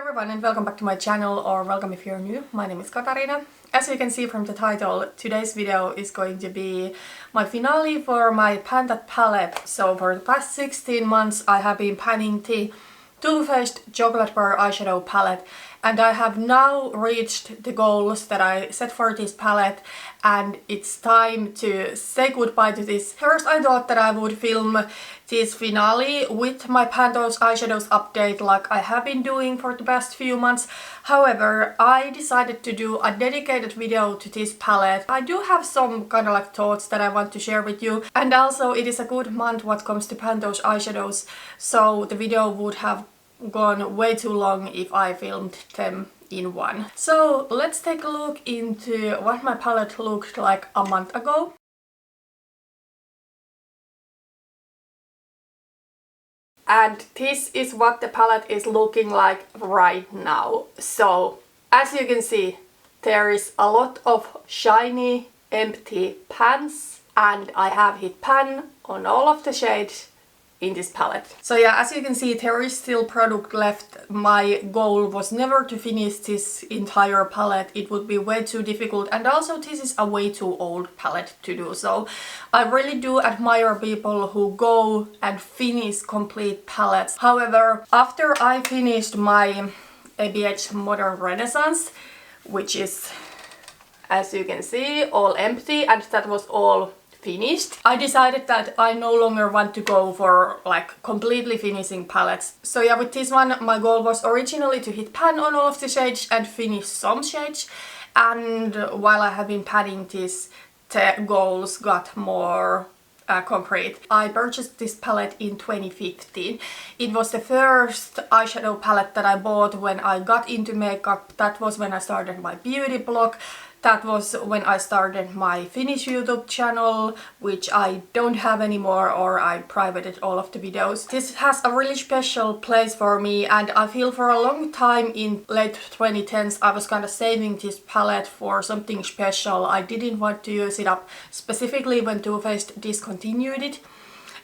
everyone and welcome back to my channel, or welcome if you're new. My name is Katarina. As you can see from the title, today's video is going to be my finale for my Pan palette. So for the past 16 months I have been panning the Too Faced Chocolate Bar eyeshadow palette, and I have now reached the goals that I set for this palette, and it's time to say goodbye to this. First I thought that I would film this finale with my Pantos eyeshadows update like I have been doing for the past few months. However, I decided to do a dedicated video to this palette. I do have some kind of like thoughts that I want to share with you, and also it is a good month what comes to Pantos eyeshadows, so the video would have gone way too long if I filmed them in one. So let's take a look into what my palette looked like a month ago. And this is what the palette is looking like right now. So as you can see, there is a lot of shiny empty pans, and I have hit pan on all of the shades in this palette. So yeah, as you can see, there is still product left. My goal was never to finish this entire palette. It would be way too difficult, and also this is a way too old palette to do. So I really do admire people who go and finish complete palettes. However, after I finished my ABH Modern Renaissance, which is, as you can see, all empty, and that was all finished, I decided that I no longer want to go for like completely finishing palettes. So yeah, with this one my goal was originally to hit pan on all of the shades and finish some shades, and while I have been panning this, the goals got more concrete. I purchased this palette in 2015. It was the first eyeshadow palette that I bought when I got into makeup. That was when I started my beauty blog. That was when I started my Finnish YouTube channel, which I don't have anymore, or I privated all of the videos. This has a really special place for me, and I feel for a long time in late 2010s I was kind of saving this palette for something special. I didn't want to use it up specifically when Too Faced discontinued it.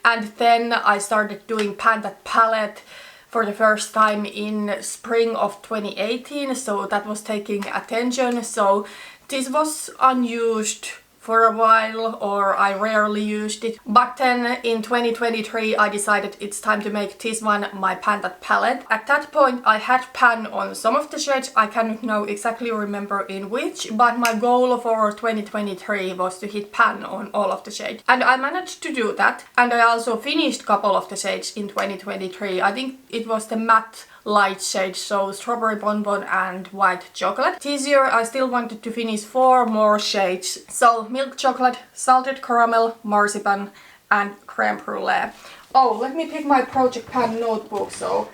And then I started doing Pan palette for the first time in spring of 2018, so that was taking attention. So this was unused for a while, or I rarely used it. But then in 2023 I decided it's time to make this one my Pan palette. At that point I had pan on some of the shades. I cannot now exactly remember in which, but my goal for 2023 was to hit pan on all of the shades. And I managed to do that. And I also finished a couple of the shades in 2023. I think it was the matte light shades, so Strawberry Bonbon and White Chocolate. This year I still wanted to finish 4 more shades. So Milk Chocolate, Salted Caramel, Marzipan and Creme Brulee. Oh, let me pick my Project Pan notebook so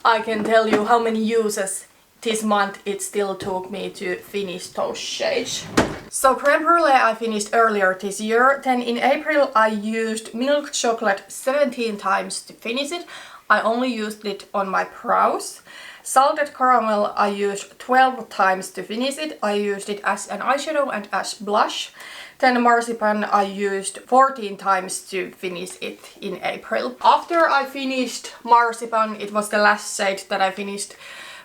I can tell you how many uses this month it still took me to finish those shades. So Creme Brulee I finished earlier this year. Then in April I used Milk Chocolate 17 times to finish it. I only used it on my brows. Salted Caramel I used 12 times to finish it. I used it as an eyeshadow and as blush. Then Marzipan I used 14 times to finish it in April. After I finished Marzipan, it was the last shade that I finished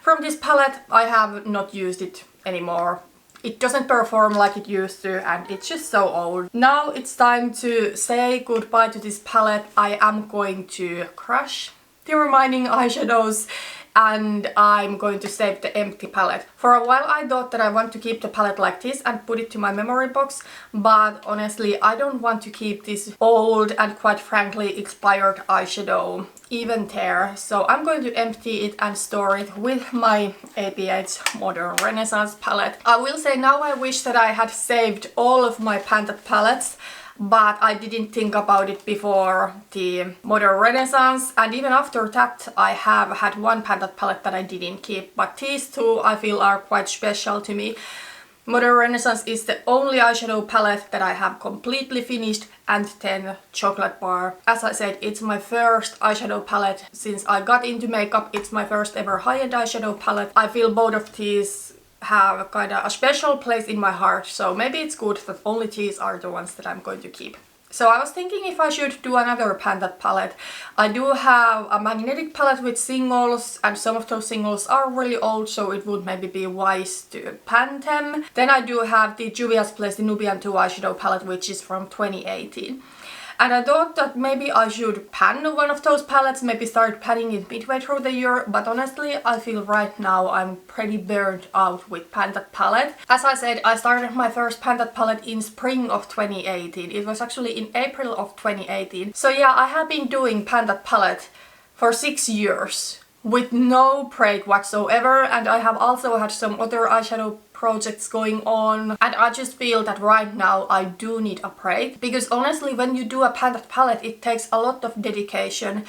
from this palette. I have not used it anymore. It doesn't perform like it used to, and it's just so old. Now it's time to say goodbye to this palette. I am going to crush the remaining eyeshadows, and I'm going to save the empty palette. For a while I thought that I want to keep the palette like this and put it to my memory box, but honestly I don't want to keep this old and quite frankly expired eyeshadow even there. So I'm going to empty it and store it with my ABH Modern Renaissance palette. I will say now I wish that I had saved all of my Pan palettes, but I didn't think about it before the Modern Renaissance, and even after that I have had one Pan palette that I didn't keep, but these two I feel are quite special to me. Modern Renaissance is the only eyeshadow palette that I have completely finished, and then Chocolate Bar. As I said, it's my first eyeshadow palette since I got into makeup. It's my first ever high-end eyeshadow palette. I feel both of these have kind of a special place in my heart, so maybe it's good that only these are the ones that I'm going to keep. So I was thinking if I should do another pan that palette. I do have a magnetic palette with singles, and some of those singles are really old, so it would maybe be wise to pan them. Then I do have the Juvia's Place, the Nubian 2 eyeshadow palette, which is from 2018. And I thought that maybe I should pan one of those palettes, maybe start panning it midway through the year, but honestly I feel right now I'm pretty burnt out with pan that palette. As I said, I started my first pan that palette in spring of 2018. It was actually in April of 2018. So yeah, I have been doing pan that palette for 6 years with no break whatsoever, and I have also had some other eyeshadow projects going on, and I just feel that right now I do need a break, because honestly when you do a pan that palette it takes a lot of dedication.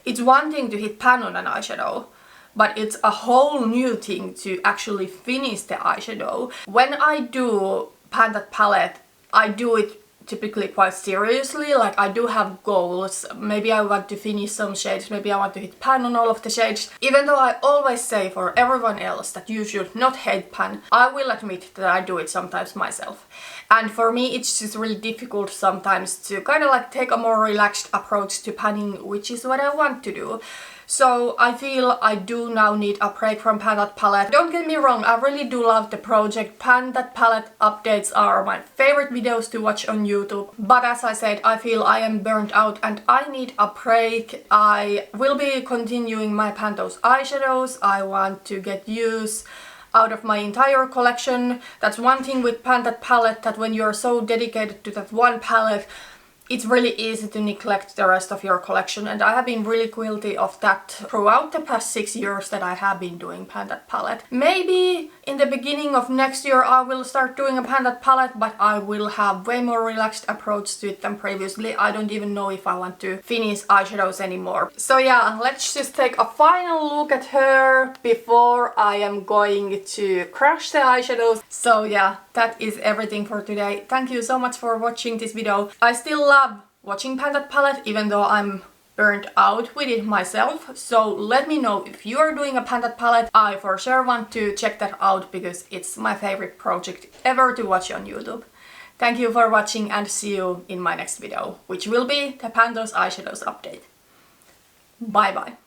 It's one thing to hit pan on an eyeshadow, but it's a whole new thing to actually finish the eyeshadow. When I do pan that palette, I do it typically quite seriously. Like, I do have goals. Maybe I want to finish some shades, maybe I want to hit pan on all of the shades. Even though I always say for everyone else that you should not hate pan, I will admit that I do it sometimes myself. And for me it's just really difficult sometimes to kind of like take a more relaxed approach to panning, which is what I want to do. So I feel I do now need a break from pan that palette. Don't get me wrong, I really do love the project. Pan that palette updates are my favorite videos to watch on YouTube. But as I said, I feel I am burnt out and I need a break. I will be continuing my Pantos eyeshadows. I want to get use out of my entire collection. That's one thing with pan that palette, that when you're so dedicated to that one palette, it's really easy to neglect the rest of your collection, and I have been really guilty of that throughout the past 6 years that I have been doing pan that palette. Maybe in the beginning of next year I will start doing a pan that palette, but I will have way more relaxed approach to it than previously. I don't even know if I want to finish eyeshadows anymore. So yeah, let's just take a final look at her before I am going to crush the eyeshadows. So yeah, that is everything for today. Thank you so much for watching this video. I still love watching pan that palette, even though I'm burnt out with it myself. So let me know if you are doing a pan that palette. I for sure want to check that out because it's my favorite project ever to watch on YouTube. Thank you for watching and see you in my next video, which will be the Pantos eyeshadows update. Bye bye.